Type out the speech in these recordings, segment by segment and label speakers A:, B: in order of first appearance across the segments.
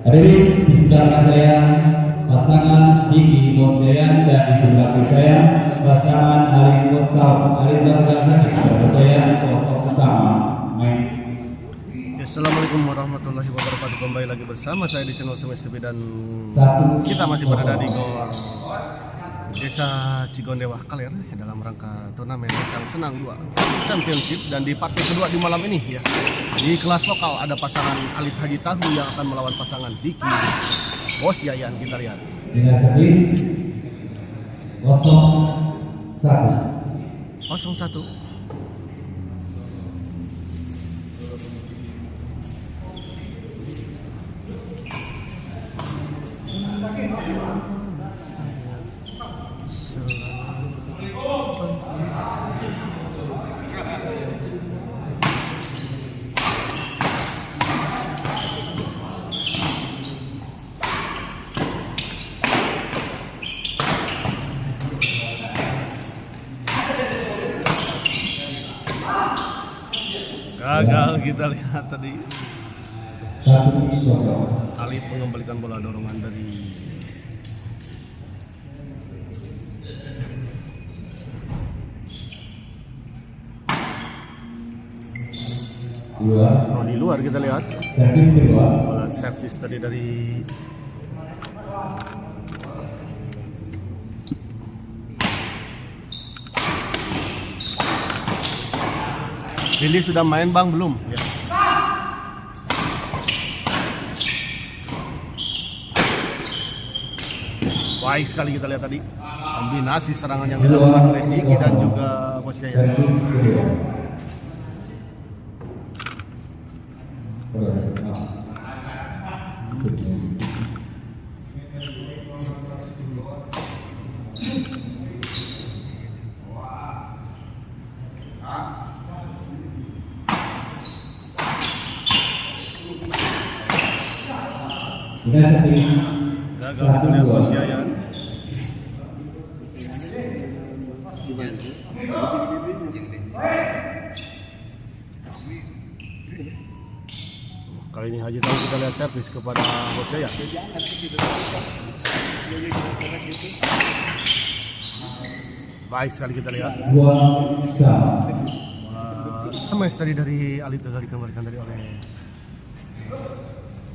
A: Hadirin di sebelah saya pasangan Diki Mosjayan dan di sebelah saya pasangan Arif Mustafa. Arif Mustafa di sebelah saya kosong sama.
B: Assalamualaikum warahmatullahi wabarakatuh. Kembali lagi bersama saya di channel Semes TV dan kita masih berada di Gor Desa Cigondewa Kaler dalam rangka turnamen Sang Senang 2 Championship, dan di partai kedua di malam ini ya. Di kelas lokal ada pasangan Alif Haji Tahu yang akan melawan pasangan Diki Mosjayan. Kita lihat.
A: Dengan servis
B: 0-1. Gagal, kita lihat tadi.
A: 1-0.
B: Alif mengembalikan bola dorongan dari di luar. Kita lihat
A: Servis kedua.
B: bola servis tadi dari Lili. Sudah main bang belum? Ya. Baik sekali kita lihat tadi kombinasi serangan yang dilakukan oleh Diki dan juga Mosjayan. Gagal, kita lihat Mosjayan. Kali ini Haji Tahu kita lihat servis kepada Mosjayan. Baik sekali kita lihat. Smash tadi dari Alif gagal dikembalikan tadi oleh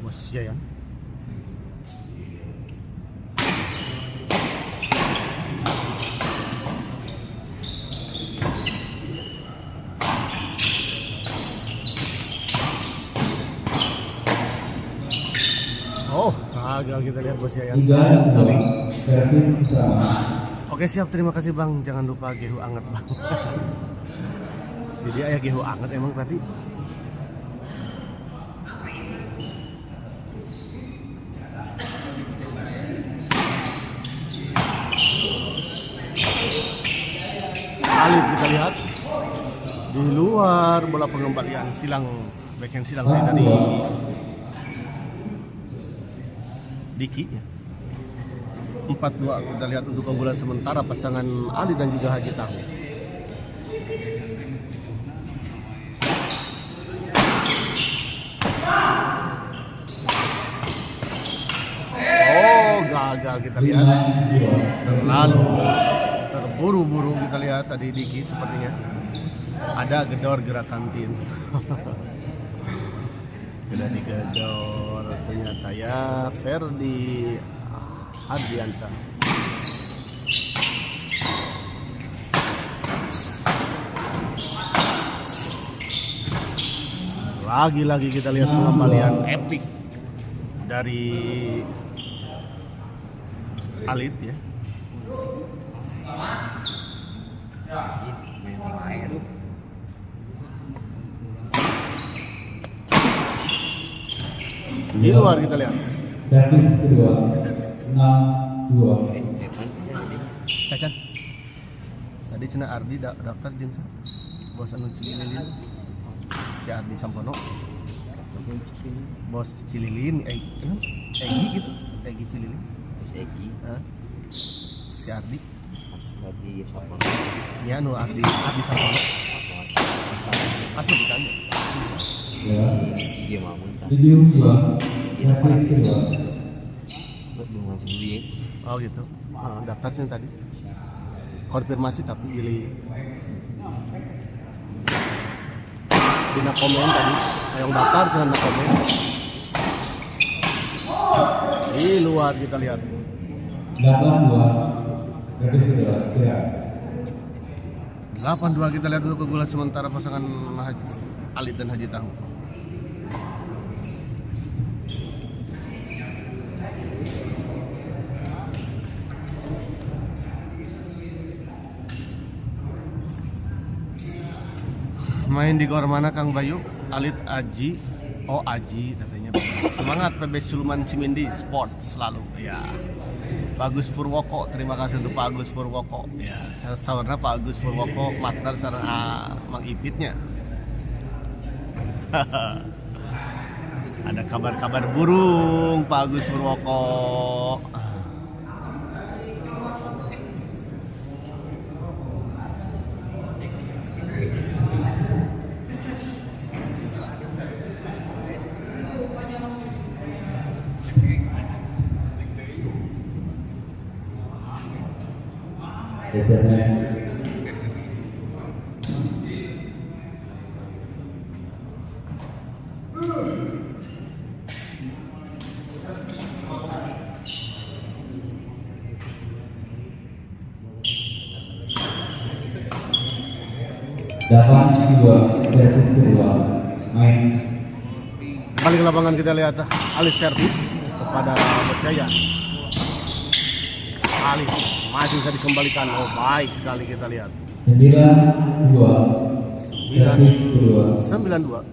B: Mosjayan. Oh, gagal kita lihat Mosjayan sayang sekali. Oke siap, terima kasih bang. Jangan lupa gehu anget bang. Jadi ayah gehu anget emang tadi. Alif kita lihat di luar, bola pengembalian silang, backhand silang dari Diki. 4-2 kita lihat untuk keunggulan sementara pasangan Ali dan juga Haji Tahu. Oh, gagal kita lihat. Terlalu terburu-buru kita lihat tadi Diki sepertinya. Ada gedor gerakan tim. Sudah digedor ternyata ya Ferdi Ardiansa. Lagi-lagi kita lihat pengembalian epic dari Alif ya. Di luar kita lihat.
A: Servis kedua 6-2.
B: Cacan. Tadi cina Ardi daftar jeung bos anu Cililin. Si Ardi Sampono. Bos Cililin, Egi gitu. Egi Cililin.
C: Egi.
B: Si Ardi.
C: Ardi Sampono.
B: Ya anu Ardi Sampono. Asli ditanya.
A: Ya.
C: Iya mau.
A: 7-2. servis kedua.
C: Belum langsung beli.
B: Oh gitu. Daftar sih tadi. Konfirmasi tapi pilih dina komen tadi. Yang daftar cuma dina komen. Di luar kita lihat.
A: 82 servis kedua. Siap.
B: 8-2 kita lihat dulu keunggulan sementara pasangan Alit dan Haji Tahu. Main di gor mana Kang Bayu? Alit Aji. Oh Aji katanya. Semangat PB Suluman Cimindi Sport selalu ya. Pak Agus Purwoko, terima kasih untuk Pak Agus Purwoko ya. Sawarna Pak Agus Purwoko matnar sareng Mang Ipitnya. Ada kabar-kabar burung Pak Agus Purwoko.
A: Gesernya. Dapat dua servis kedua. Main.
B: Kembali ke lapangan kita lihat Alit servis kepada Berjaya. Alit masih bisa dikembalikan. Oh baik sekali kita lihat.
A: 9-2 servis kedua.
B: 9-2.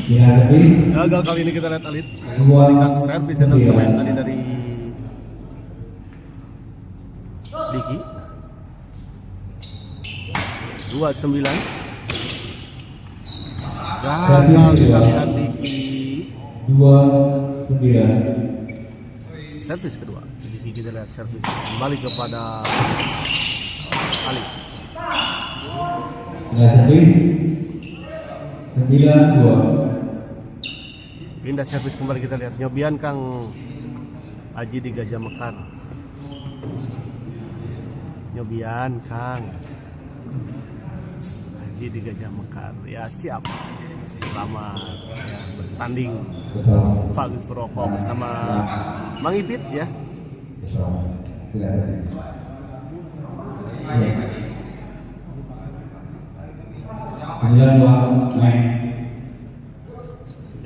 A: Servis.
B: Gagal kali ini kita lihat Alit
A: Dua.
B: memberikan servis dan smash tadi dari Diki. 2-9. Gagal kita lihat Diki.
A: 2-9.
B: Servis kedua. Diki kita lihat servis kembali kepada Alit.
A: Servis 9-2.
B: Pindah servis kembali kita lihat nyobian Kang Aji di Gajah Mekar. Nyobian Kang Haji di Gajah Mekar. Ya siap. Selamat ya, bertanding Pak Agus Purwoko bersama Mang Ipit ya.
A: Sembilan dua main.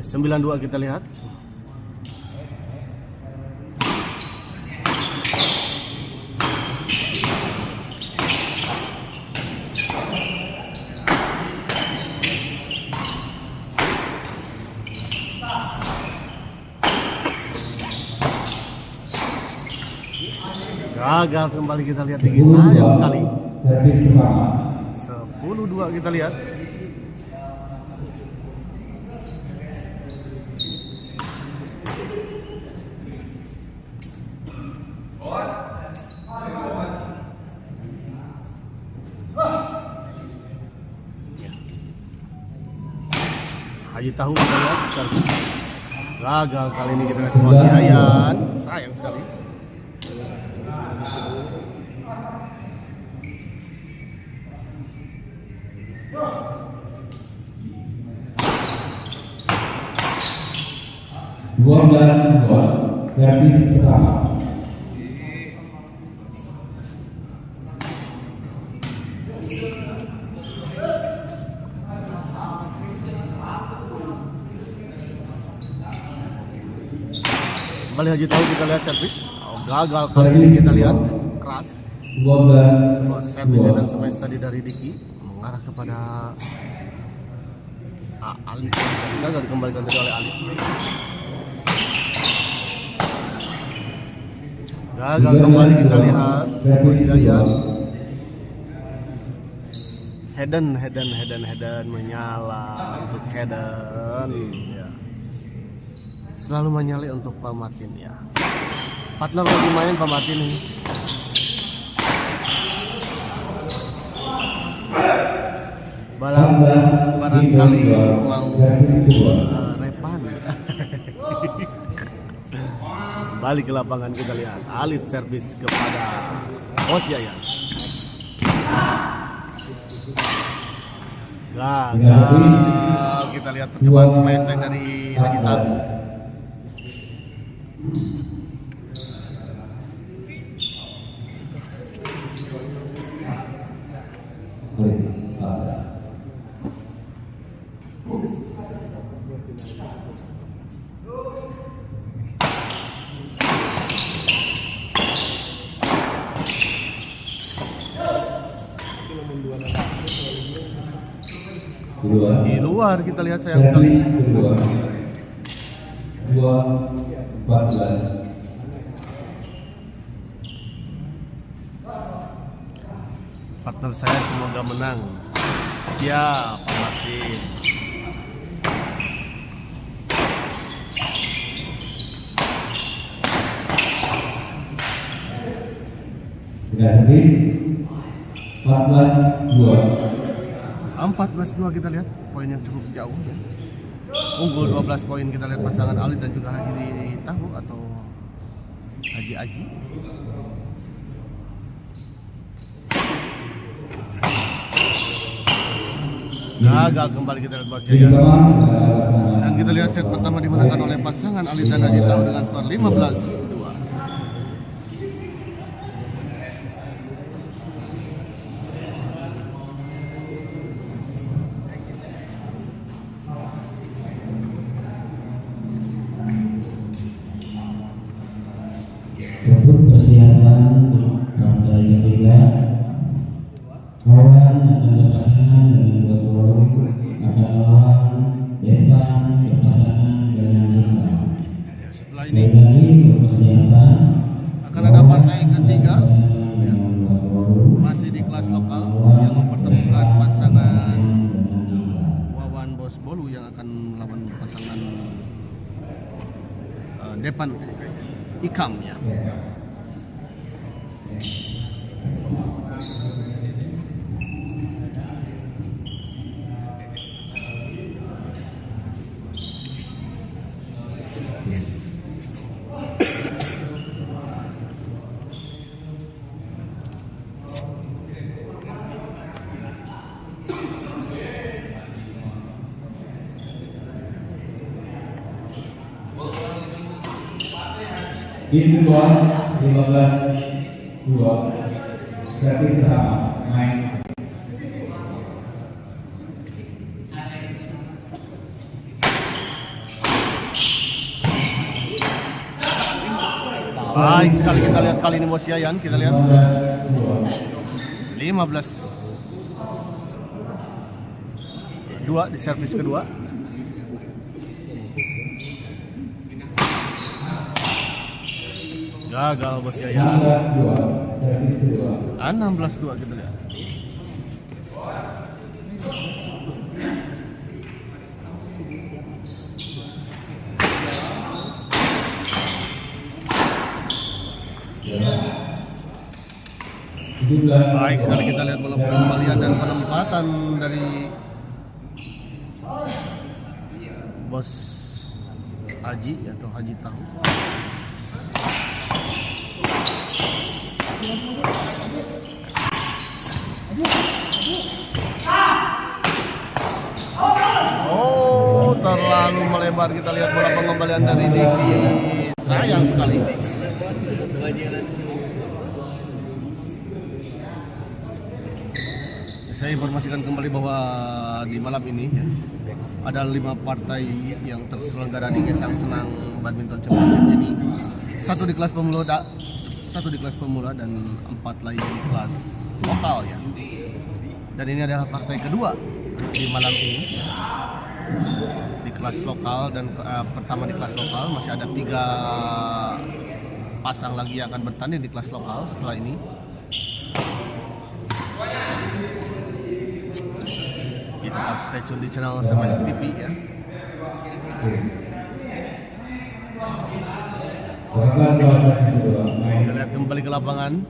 B: 9-2 kita lihat. Gagal kembali kita lihat tinggi sayang sekali.
A: Servis pertama.
B: 10-2 kita lihat. Haji Tahu kita lihat servis. Gagal kali ini kita kasih posisi Ayan. Sayang sekali.
A: Dua belas dua servis pertama.
B: Kembali Haji Tahu kita lihat servis. Oh, gagal kali ini kita lihat keras.
A: 12
B: Servis dan smash tadi dari Diki mengarah kepada Ali. Gagal dikembalikan tadi oleh Ali. Gagal kembali kita lihat Hidayat. Headen menyala untuk Headen ya. Selalu menyala untuk Pak Martin ya. Partner lagi main Pak Martin ini. barangkali mau repan. Balik ke lapangan kita lihat Alit servis kepada Bos Yayan. Gagal. Kita lihat percobaan smash tank dari Haji Tahu. Di luar kita lihat sayang sekali.
A: 2-14.
B: Partner saya semoga menang. Ya, Pak Martin.
A: Sudah habis 14-2.
B: 14-2 kita lihat poin yang cukup jauh ya. Unggul 12 poin kita lihat pasangan Alit dan juga Haji Tahu atau Haji Aji. Gagal kembali kita lihat Bos Yayan. Dan kita lihat set pertama dimenangkan oleh pasangan Alit dan Haji Tahu dengan skor 15-2.
A: Untuk persiapan untuk partai ketiga, kawan akan berpasangan dengan dua gol, akan melawan Depan berpasangan dengan Depan.
B: Setelah
A: Ini
B: ini
A: persiapan
B: akan ada partai ketiga ya, masih di kelas lokal yang mempertemukan pasangan Wawan Bos Bolu yang akan melawan pasangan Depan Ikam ya.
A: Game kedua 15-2. Servis pertama main.
B: Baik sekali kita lihat kali ini Bos Yayan, kita lihat 15-2 di servis kedua. Gagal Bos Yayan.
A: 16-2. Servis kedua.
B: 16-2 kita lihat. Baik sekali kita lihat bola pengembalian dan penempatan dari Bos Haji atau Haji Tahu. Oh, terlalu melebar kita lihat bola pengembalian dari Diki. Sayang sekali. Saya informasikan kembali bahwa di malam ini ya, ada 5 partai yang terselenggara di Gesang Senang Badminton Championship ini. 1 di kelas pemula dan 4 lainnya di kelas lokal ya. Dan ini adalah partai kedua di malam ini di kelas lokal dan pertama di kelas lokal masih ada 3 pasang lagi yang akan bertanding di kelas lokal setelah ini. Kita stay tune di channel SMS TV ya. Kita lihat kembali ke lapangan.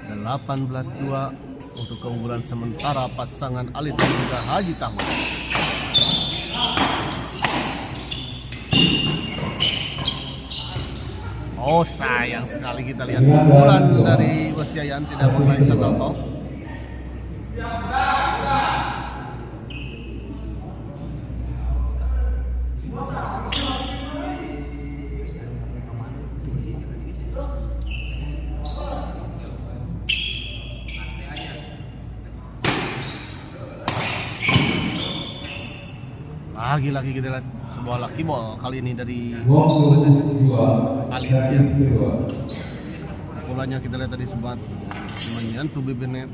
B: 18-2 untuk keunggulan sementara pasangan Alit dan juga Haji Tahu. Oh, sayang sekali kita lihat pukulan dari Bos Yayan tidak bermain shuttle. Lagi-lagi kita lihat sebuah lucky ball kali ini dari
A: 22
B: Alit
A: servis
B: ya.
A: kedua.
B: Bolanya kita lihat tadi sempat menyentuh bibir net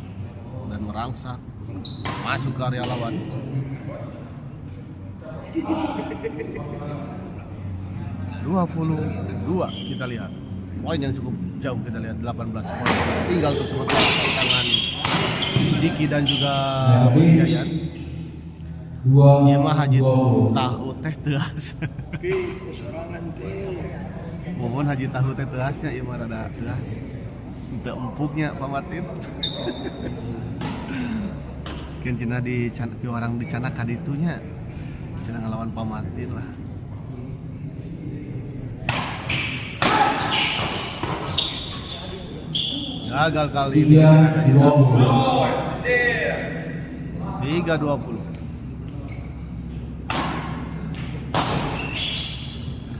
B: dan merangsek masuk ke area lawan. (22) kita lihat poin yang cukup jauh, kita lihat 18 poin tinggal untuk sementara pasangan Diki dan juga Bos Yayan. Ieu mah Haji Tahu teh teuas. Mohon Haji Tahu teh teasnya ieu mah rada teas. Teu empuknya Pak Martin. Keun cenah di orang di cana kaditunya. Cenah ngalawan Pak Martin lah. Gagal kali ini. 3-20.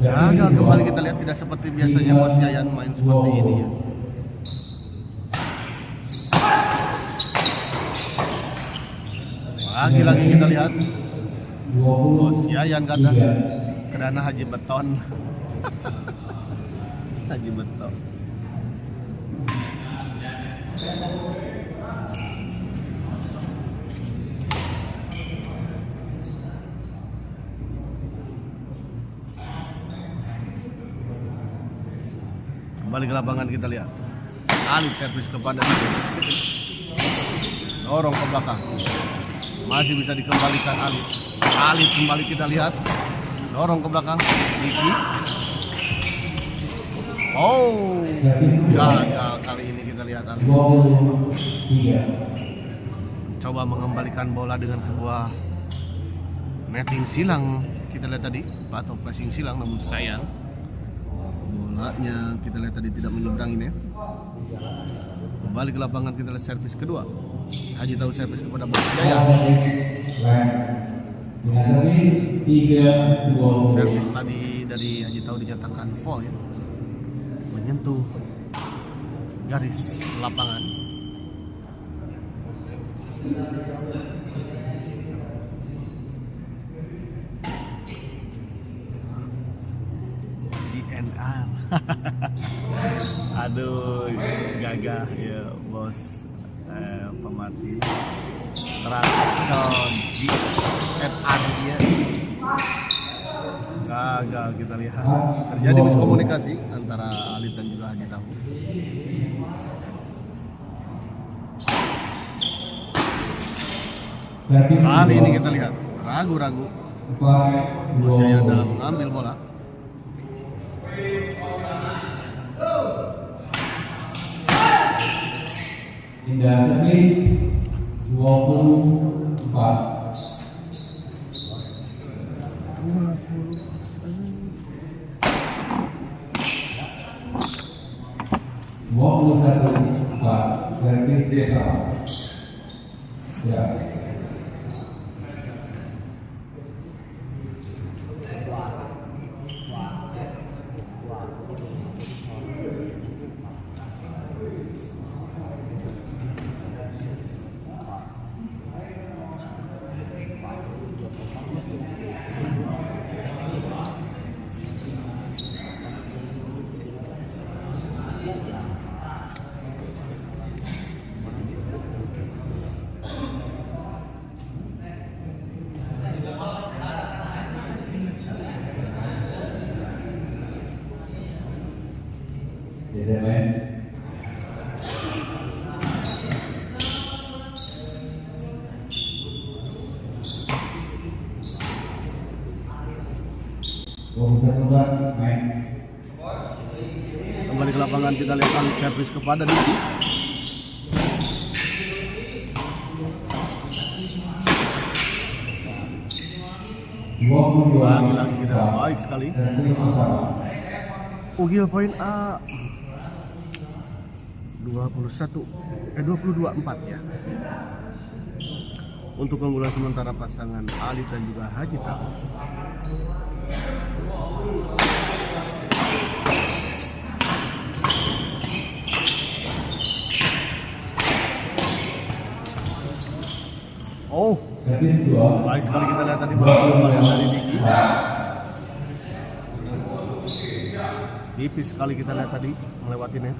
B: Gagal kembali kita lihat, tidak seperti biasanya Bos Yayan main seperti ini ya. Lagi-lagi kita lihat Bos Yayan kata kerana Haji Beton. Haji Beton. Kembali ke lapangan kita lihat Alit servis kepada Diki, dorong ke belakang, masih bisa dikembalikan Alit. Alit kembali kita lihat, dorong ke belakang Diki. Oh, gagal kali ini kita lihat Alit. Coba mengembalikan bola dengan sebuah netting silang kita lihat tadi, atau pressing silang, namun sayang bolanya kita lihat tadi tidak menyeberangi ya. Kembali ke lapangan kita lihat servis kedua. Haji Tahu servis kepada Bos Yayan. Servis tadi dari Haji Tahu dinyatakan foul ya. Menyentuh garis lapangan. DNR. Aduh, gagah ya Bos Pemarti. Transaction DNR dia. Gagal kita lihat. Terjadi miskomunikasi antara Alit dan juga Haji Tahu. Kali ini kita lihat ragu-ragu Bos Yayan dalam mengambil bola.
A: Indah servis 24. Servis Deka. Ya. Kembali ke lapangan kita lihat servis kepada Diki.
B: Lagi-lagi kita baik sekali. Ugil poin A 22-4 ya. Untuk keunggulan sementara pasangan Alit dan juga Haji Tahu. Oh, baik sekali kita lihat tadi bola yang dari Diki. Tipis sekali kita lihat tadi melewati net.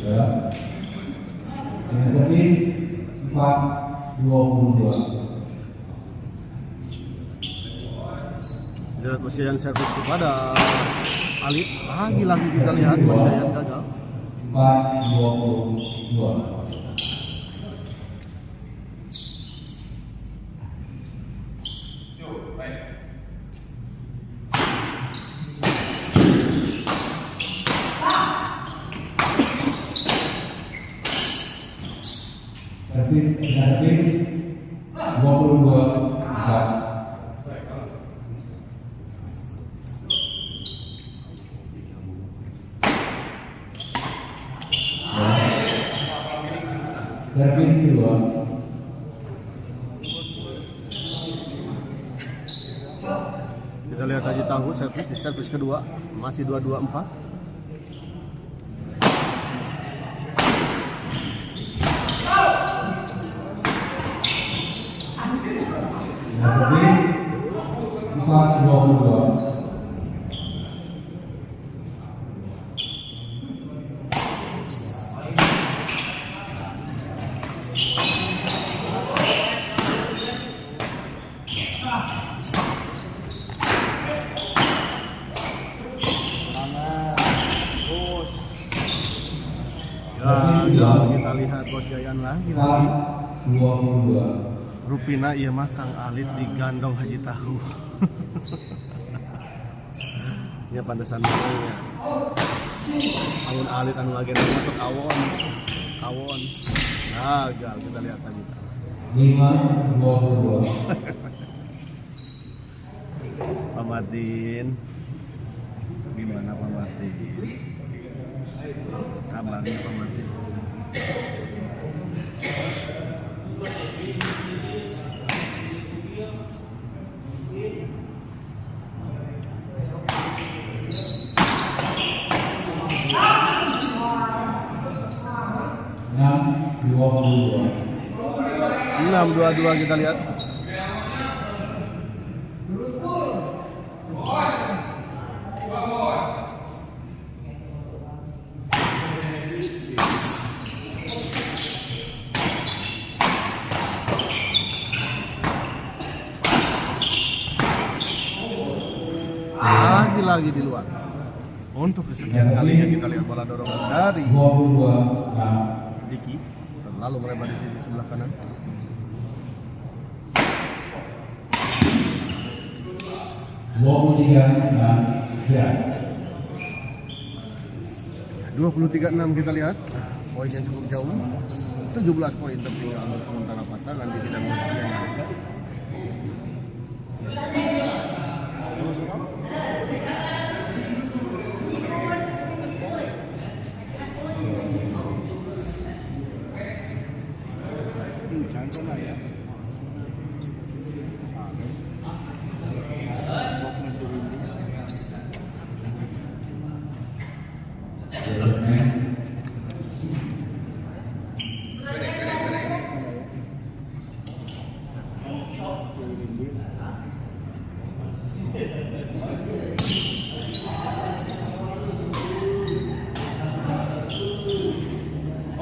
A: Ya. Servis 4-22.
B: Lihat Masian servis kepada Alit. Lagi-lagi kita lihat Masian gagal.
A: 4-22. Servis 22-4. Servis kedua.
B: Kita lihat Haji Tahu servis di servis kedua masih 22-4.
A: Servis 4-22.
B: Kita lihat Bos Yayan lagi.
A: 4-22.
B: Rupina iya mah Kang Alit digandong Haji Tahu. Ya pantesan namanya. Awon Alit anu lagi masuk awon. Gagal kita lihat Haji Tahu.
A: 5-22.
B: Pak Martin. Gimana Pak Martin? Kabarnya Pak Martin. Enam dua kita lihat. Lagi di luar. Untuk kesekian kalinya kita lihat bola dorongan dari Diki terlalu melebar di sisi sebelah kanan. 23-6 kita lihat. Poin yang cukup jauh. 17 poin tertinggal untuk sementara pasangan Diki dan Masian.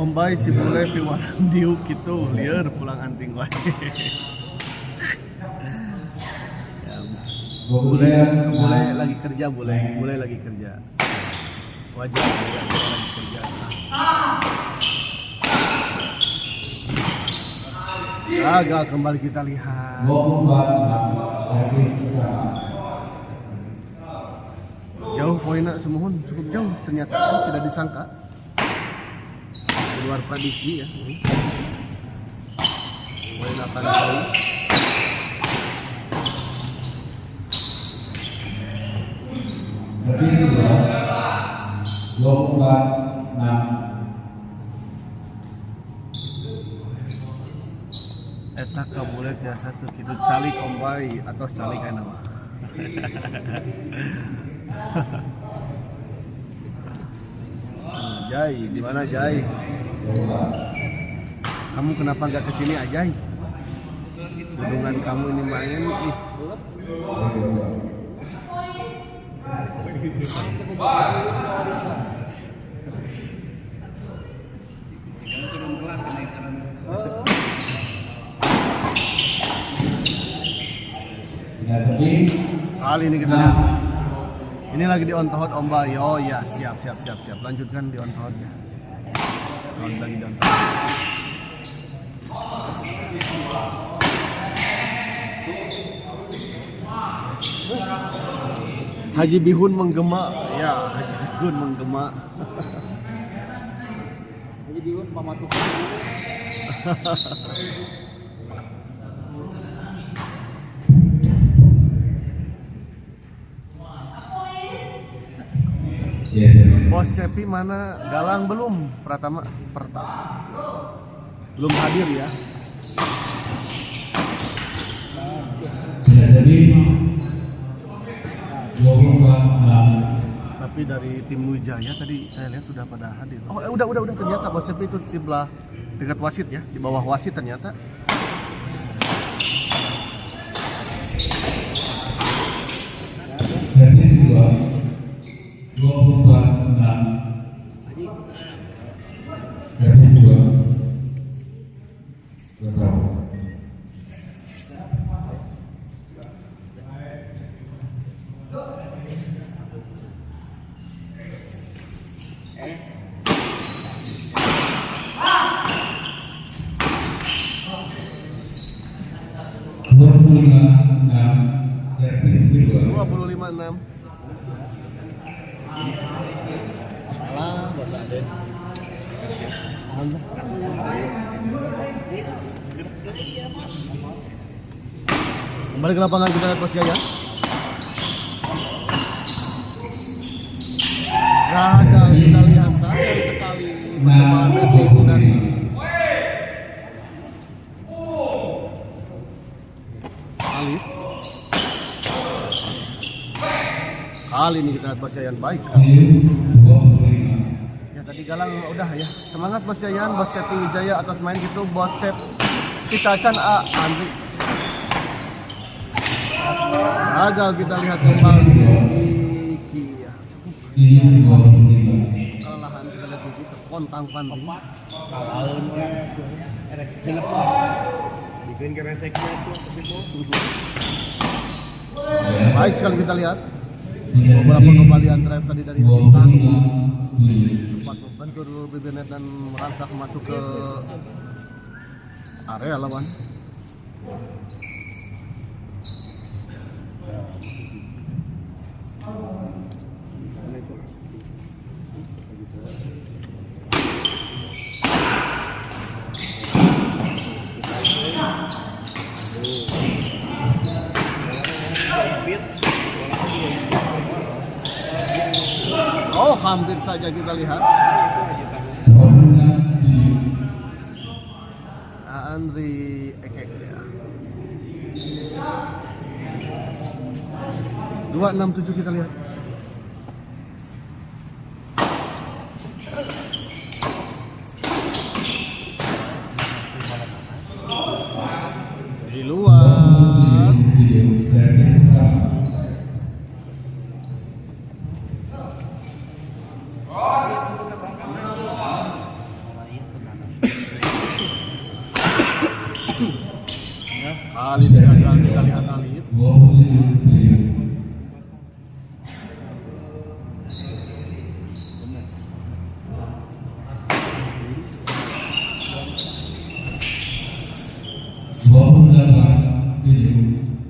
B: Om Bay si bule piwarang diuk gitu liar pulang anting wae. Ya, bule lagi kerja bule lagi kerja. Wajar bule lagi kerja. Gagal kembali kita lihat. Jauh poinnya semuanya cukup jauh ternyata tidak disangka. luar prediksi ya ini. Poin akan jauh.
A: Servis kedua 24-6.
B: Eta kabulet ya satu gitu calik ombay atau calik kayak nama. Jai, di mana Jai? Kamu kenapa nggak kesini Ajay? Hubungan kamu ini main ih. Kali ini kita lihat. Ini lagi di on tohot Om Bay. Oh ya, siap. Lanjutkan di on tohotnya. Lagi di on tohot. Haji Bihun menggema. Ya, Haji Bihun menggema.
C: Haji Bihun pamatuk.
B: Bos Cepi mana? Galang belum? Pertama belum hadir ya.
A: Jadi 24-6.
B: Tapi dari tim Wijaya tadi saya lihat sudah pada hadir. Oh, udah ternyata Bos Cepi itu sebelah dekat wasit ya, di bawah wasit ternyata.
A: Servis kedua 24-6. Servis kedua. Betul. Servis kedua
B: 25-6. Salah Bos Aden. Kembali ke lapangan kita lihat Bos Jaya. Gagal kita lihat sayang sekali percobaan batting dari Alif. Kali ini kita lihat Bos Yayan baik sekali. Ya tadi Galang udah ya. Semangat Bos Yayan, Bos Cepi Wijaya atas main gitu. Bos Cep Pitacan Andri. Gagal kita lihat kembali di Kia. Kelelahan kita lihat di situ. Kontang Fandi.
C: Bikin kereseknya tuh
B: Baik sekali kita lihat. Beberapa kembalian drive tadi dari Bintang. Sempat membentur Bibinet dan merangsak masuk ke area lawan. Oh, hampir saja kita lihat. Andri Ekek ya. 267 kita lihat. Di luar. Kali gagal kita lihat Alif.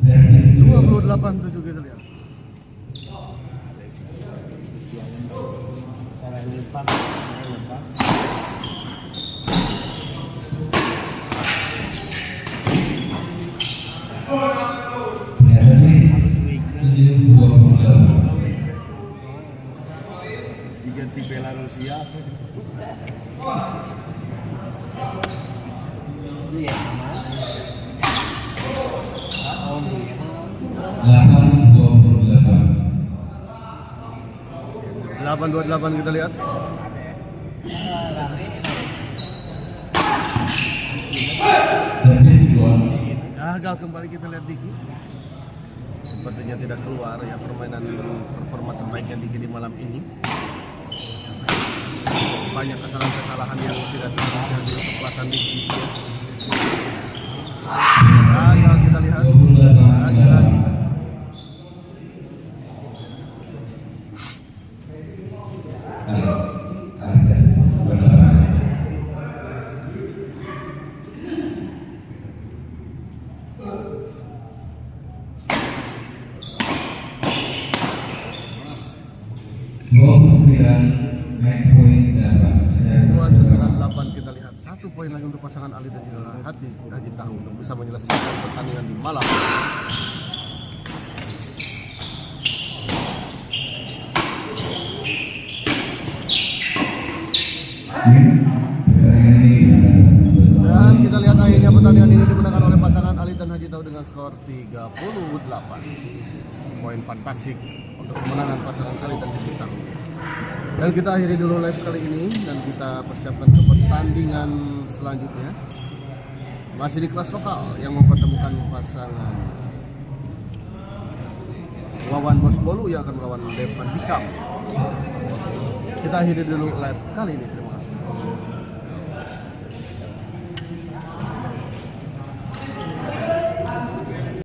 A: Servis
B: 28-7 kita lihat. diganti Belarusia.
C: Itu ya sama. Oh iya.
A: 8-28.
B: 8-28 kita lihat.
A: Servis gol.
B: Gagal kembali kita lihat Diki. Sepertinya tidak keluar ya performa terbaiknya Diki di malam ini. Banyak kesalahan-kesalahan yang tidak seharusnya di keplasan Diki. Gagal kita lihat. Lagi-lagi.
A: Match point
B: 298 kita lihat 1 poin lagi untuk pasangan Ali dan juga Haji Tahu untuk bisa menyelesaikan pertandingan di malam. Dan kita lihat akhirnya pertandingan ini dimenangkan oleh pasangan Ali dan Haji Tahu dengan skor 38. Poin fantastik untuk kemenangan pasangan Ali dan Haji Tahu. Dan kita akhiri dulu live kali ini dan kita persiapkan ke pertandingan selanjutnya. Masih di kelas lokal yang mempertemukan pasangan Wawan Bos Bolu yang akan melawan Depan Hikam. Kita akhiri dulu live kali ini.